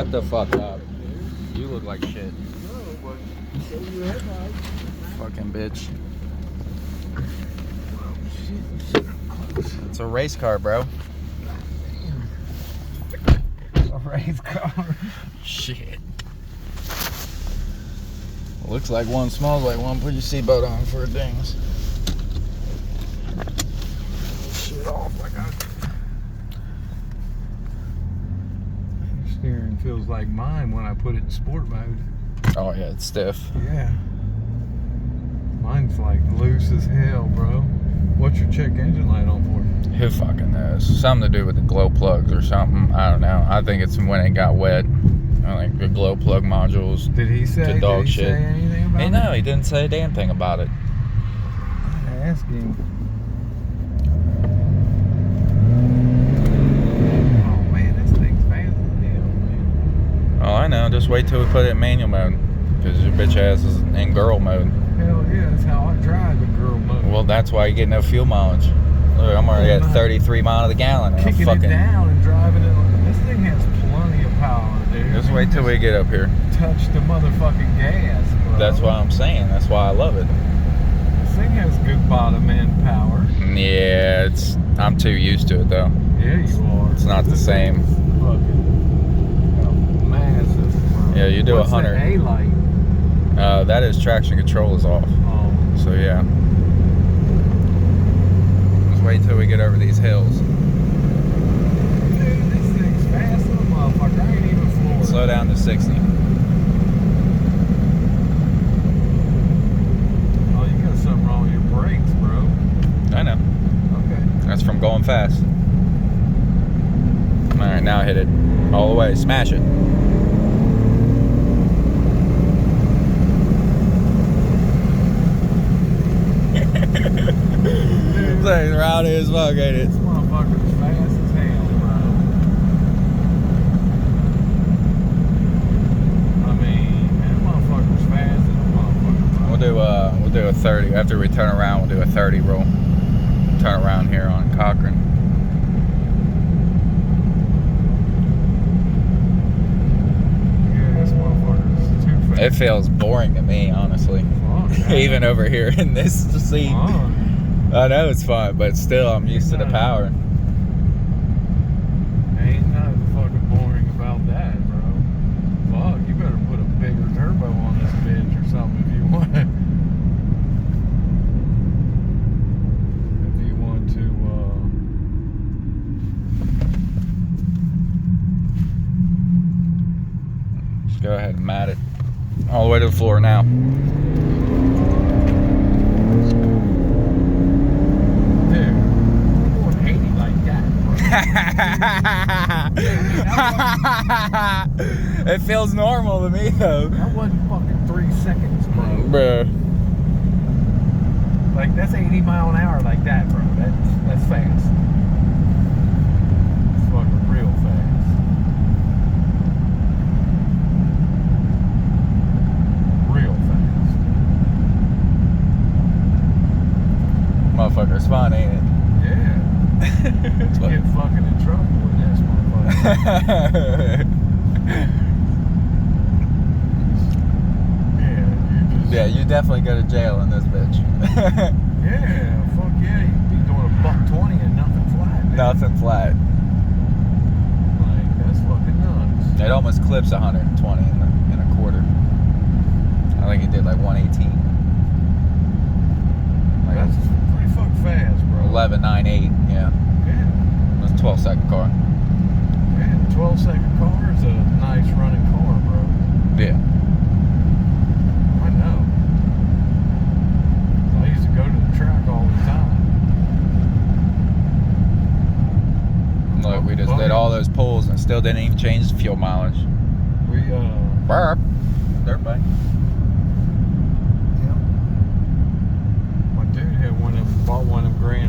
Shut the fuck up. You look like shit. Fucking bitch. It's a race car, bro. A race car. Shit. Looks like one, smells like one. Put your seatbelt on for dings. Shit off like steering feels like mine when I put it in sport mode. Oh yeah, it's stiff. Yeah. Mine's like loose as hell, bro. What's your check engine light on for? Who fucking knows? Something to do with the glow plugs or something. I don't know. I think it's when it got wet. Like the glow plug modules. Did he say? Dog Did he shit. say anything about Hey, it? no, he didn't say a damn thing about it. I asked him. Oh man, this thing's fast as hell, man. Oh, I know. Just wait till we put it in manual mode, because your bitch ass is in girl mode. Hell yeah, that's how I drive in girl mode. Well, that's why you get no fuel mileage. Look, I'm already at 33 miles to the gallon. And Kicking fucking, it down and driving it. This thing has plenty of power, dude. just wait till we get up here. Touch the motherfucking gas, bro. That's what I'm saying. That's why I love it. This thing has good bottom end power. Yeah, I'm too used to it though. Yeah, you are. It's not the same. This is fucking massive. Bro. Yeah, you do What's 100. The A light. That is traction control is off. Oh. So yeah. Just wait till we get over these hills. Dude, this thing's fast as a motherfucker. I ain't even floored. Slow down to 60. Oh, you got something wrong with your brakes, bro. I know. Okay. That's from going fast. Alright, now hit it. All the way. Smash it. This thing's rowdy as fuck, ain't it? This motherfucker's fast as hell, bro. I mean, that motherfucker's fast as a motherfucker, bro. We'll do a 30. After we turn around, we'll do a 30 roll. Turn around here on Cochran. Yeah, this motherfucker's too fast. It feels boring to me, honestly. Fuck, Even over here in this seat. fun. I know it's fun, but still, I'm used to the power. Ain't nothing fucking boring about that, bro. Fuck, you better put a bigger turbo on this bitch or something if you want. If you want to, Just go ahead and mat it. All the way to the floor now. dude, I'm going 80 like that, bro. It feels normal to me, though. That wasn't fucking 3 seconds, bro. Bruh. Like, that's 80 mile an hour like that, bro. That's fast. It's fucking real fast. Real fast. Motherfucker's fun, ain't it? Yeah. It's You like- get fucking in trouble with this motherfucker. Yeah, you just... Yeah, you definitely go to jail in this bitch. Yeah, fuck yeah. You'd be doing a $120 and nothing flat, dude. Nothing flat. Like, that's fucking nuts. It almost clips 120 in a quarter. I think it did like 118. Like That's pretty fucking fast, bro. 11.98, yeah. Yeah. That's a 12-second car. Man, 12-second car is a nice running car, bro. Yeah. I know. I used to go to the track all the time. Look, we just did all those pulls and still didn't even change the fuel mileage. We, Burp. Dirt bike. yeah. My dude had bought one of them Grand